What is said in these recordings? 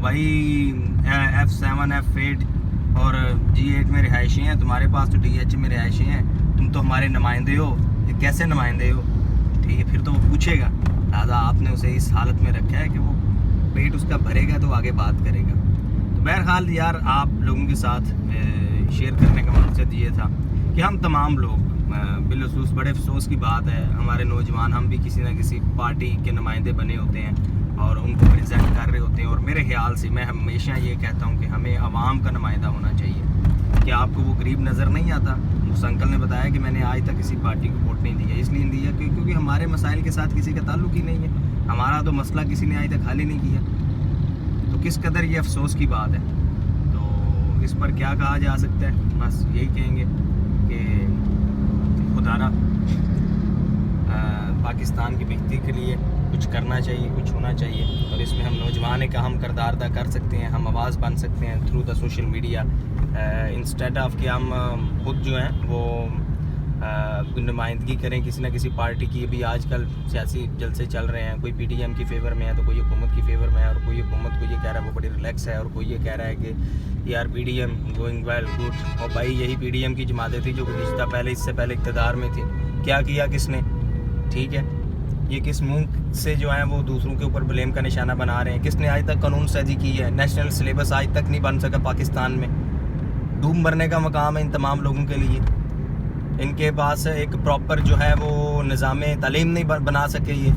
بھائی F7 F8 اور G8 میں رہائشی ہیں، تمہارے پاس تو DH میں رہائشی ہیں، تم تو ہمارے نمائندے ہو، یہ کیسے نمائندے ہو؟ ٹھیک ہے، پھر تو وہ پوچھے گا، لہٰذا آپ نے اسے اس حالت میں رکھا ہے کہ وہ پیٹ اس کا بھرے گا تو آگے بات کرے گا۔ تو بہرحال یار آپ لوگوں کے ساتھ شیئر کرنے کا مقصد یہ تھا کہ ہم تمام لوگ، بالخصوص بڑے افسوس کی بات ہے، ہمارے نوجوان ہم بھی کسی نہ کسی پارٹی کے نمائندے بنے ہوتے ہیں اور ان کو پریزنٹ کر رہے ہوتے ہیں، اور میرے خیال سے میں ہمیشہ یہ کہتا ہوں کہ ہمیں عوام کا نمائندہ ہونا چاہیے۔ کہ آپ کو وہ غریب نظر نہیں آتا؟ اس انکل نے بتایا کہ میں نے آج تک کسی پارٹی کو ووٹ نہیں دیا، اس لیے نہیں دیا کیونکہ ہمارے مسائل کے ساتھ کسی کا تعلق ہی نہیں ہے، ہمارا تو مسئلہ کسی نے آج تک حل ہی نہیں کیا۔ تو کس قدر یہ افسوس کی بات ہے، تو اس پر کیا کہا جا سکتا ہے؟ بس یہی کہیں گے کہ خدا را پاکستان کی بہتری کے لیے کچھ کرنا چاہیے، کچھ ہونا چاہیے، اور اس میں ہم نوجوان ایک اہم کردار ادا کر سکتے ہیں، ہم آواز بن سکتے ہیں through the social media, instead of کہ ہم خود جو ہیں وہ نمائندگی کریں کسی نہ کسی پارٹی کی۔ بھی آج کل سیاسی جلسے چل رہے ہیں، کوئی PDM کی فیور میں ہے تو کوئی حکومت کی فیور میں ہے، اور کوئی حکومت کو یہ کہہ رہا ہے وہ بڑی ریلیکس ہے، اور کوئی یہ کہہ رہا ہے کہ یار PDM گوئنگ ویل گڈ۔ اور بھائی یہی PDM کی جماعتیں تھیں جو گزشتہ پہلے اس سے پہلے اقتدار میں تھی، کیا کیا کس نے؟ ٹھیک ہے، یہ کس منہ سے جو ہیں وہ دوسروں کے اوپر بلیم کا نشانہ بنا رہے ہیں؟ کس نے آج تک قانون سازی کی ہے؟ نیشنل سلیبس آج تک نہیں بن سکا پاکستان میں، ڈوب مرنے کا مقام ہے ان تمام لوگوں کے لیے۔ ان کے پاس ایک پراپر جو ہے وہ نظام تعلیم نہیں بنا سکے یہ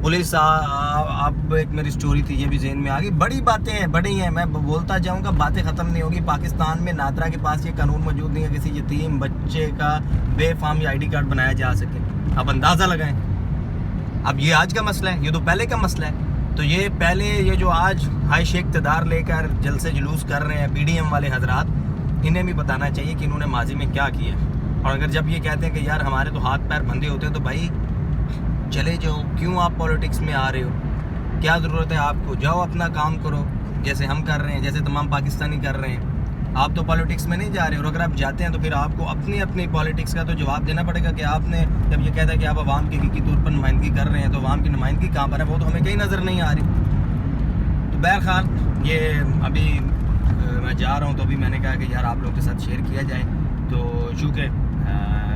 پولیس۔ اب ایک میری سٹوری تھی، یہ بھی ذہن میں آ گئی، بڑی باتیں ہیں، بڑی ہیں، میں بولتا جاؤں گا باتیں ختم نہیں ہوگی۔ پاکستان میں نادرا کے پاس یہ قانون موجود نہیں ہے کسی یتیم بچے کا بے فارم یا ID کارڈ بنایا جا سکے۔ اب اندازہ لگائیں، اب یہ آج کا مسئلہ ہے، یہ تو پہلے کا مسئلہ ہے۔ تو یہ پہلے یہ جو آج ہائش اقتدار لے کر جلسے جلوس کر رہے ہیں PDM والے حضرات، انہیں بھی بتانا چاہیے کہ انہوں نے ماضی میں کیا کیا۔ اور اگر جب یہ کہتے ہیں کہ یار ہمارے تو ہاتھ پیر بندھے ہوتے ہیں، تو بھائی چلے جاؤ، کیوں آپ پولیٹکس میں آ رہے ہو؟ کیا ضرورت ہے آپ کو؟ جاؤ اپنا کام کرو، جیسے ہم کر رہے ہیں، جیسے تمام پاکستانی کر رہے ہیں۔ آپ تو پولیٹکس میں نہیں جا رہے، اور اگر آپ جاتے ہیں تو پھر آپ کو اپنی پولیٹکس کا تو جواب دینا پڑے گا کہ آپ نے جب یہ کہتا ہے کہ آپ عوام کی حقیقی طور پر نمائندگی کر رہے ہیں، تو عوام کی نمائندگی کہاں پر ہے؟ وہ تو ہمیں کہیں نظر نہیں آ رہی۔ تو بہرحال یہ ابھی میں جا رہا ہوں، تو ابھی میں نے کہا کہ یار آپ لوگوں کے ساتھ شیئر کیا جائے۔ تو چونکہ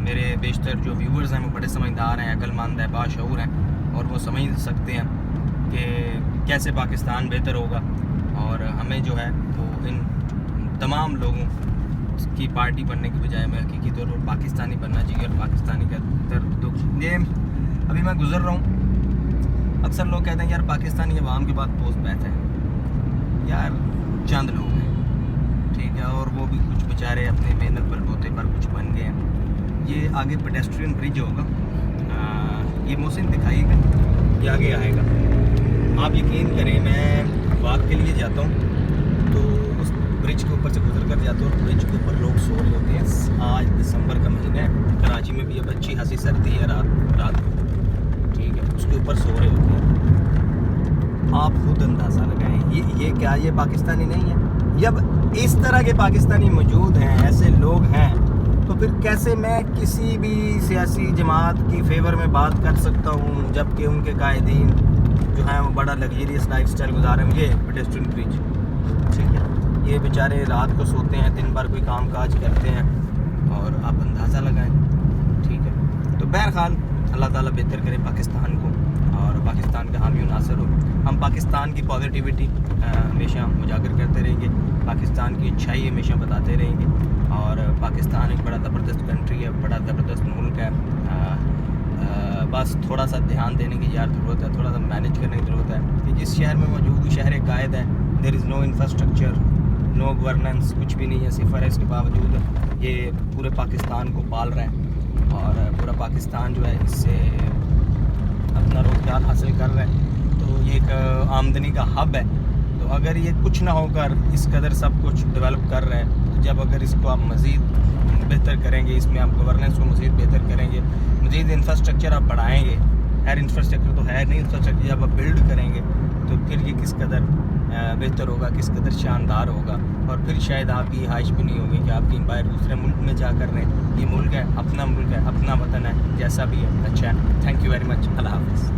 میرے بیشتر جو ویورز ہیں وہ بڑے سمجھدار ہیں، عقل مند ہیں، باشعور ہیں، اور وہ سمجھ سکتے ہیں کہ کیسے پاکستان بہتر ہوگا، اور ہمیں جو ہے وہ ان تمام لوگوں کی پارٹی بننے کی بجائے میں حقیقی طور پر پاکستانی بننا چاہیے، اور پاکستانی کا تو یہ ابھی میں گزر رہا ہوں۔ اکثر لوگ کہتے ہیں یار پاکستانی عوام کے بعد پوسٹ بیٹھ ہے، یار چند لوگ ہیں، ٹھیک ہے، اور وہ بھی کچھ بیچارے اپنی محنت بل بوتے پر کچھ بن گئے ہیں۔ یہ آگے پیڈسٹرین برج ہوگا، یہ محسن دکھائیے گا، یہ آگے آئے گا۔ آپ یقین کریں میں واک کے لیے جاتا ہوں تو اس برج کے اوپر سے گزر کر جاتا ہوں، اور برج کے اوپر لوگ سو رہے ہوتے ہیں۔ آج دسمبر کا مہینہ ہے، کراچی میں بھی اب اچھی خاصی سردی ہے رات کو، ٹھیک ہے، اس کے اوپر سو رہے ہوتے ہیں۔ آپ خود اندازہ لگائیں یہ کیا یہ پاکستانی نہیں ہے؟ جب اس طرح کے پاکستانی موجود ہیں، ایسے لوگ ہیں، تو پھر کیسے میں کسی بھی سیاسی جماعت کی فیور میں بات کر سکتا ہوں جبکہ ان کے قائدین جو ہیں وہ بڑا لگژریس لائف سٹائل گزارے ہیں؟ یہ پیڈسٹرین برج، ٹھیک ہے، یہ بیچارے رات کو سوتے ہیں، دن بھر کوئی کام کاج کرتے ہیں، اور آپ اندازہ لگائیں، ٹھیک ہے۔ تو بہرحال اللہ تعالیٰ بہتر کرے پاکستان کو، اور پاکستان کا حامی و ناصر ہو۔ ہم پاکستان کی پازیٹیوٹی ہمیشہ اجاگر کرتے رہیں گے، پاکستان کی اچھائی ہمیشہ بتاتے رہیں گے، اور پاکستان ایک بڑا زبردست کنٹری ہے، بڑا زبردست ملک ہے۔ بس تھوڑا سا دھیان دینے کی یار ضرورت ہے، تھوڑا سا مینیج کرنے کی ضرورت ہے کہ جس شہر میں موجود شہر قائد ہے، دیر از نو انفراسٹرکچر، نو گورننس، کچھ بھی نہیں ہے، صفر ہے، اس کے باوجود یہ پورے پاکستان کو پال رہا ہے، اور پورا پاکستان جو ہے اس سے اپنا روزگار حاصل کر رہا ہے، تو یہ ایک آمدنی کا ہب ہے۔ تو اگر یہ کچھ نہ ہو کر اس قدر سب کچھ ڈیولپ کر رہا ہے، تو جب اگر اس کو آپ مزید بہتر کریں گے، اس میں آپ گورننس کو مزید بہتر کریں گے، مزید انفراسٹرکچر آپ بڑھائیں گے، خیر انفراسٹرکچر تو ہے نہیں، انفراسٹرکچر جب آپ بلڈ کریں گے تو پھر یہ کس قدر بہتر ہوگا، کس قدر شاندار ہوگا، اور پھر شاید آپ کی خواہش بھی نہیں ہوگی کہ آپ کی باہر دوسرے ملک میں جا کر رہیں۔ یہ ملک ہے، اپنا وطن ہے، جیسا بھی ہے، اچھا ہے۔ تھینک یو ویری مچ، اللہ حافظ۔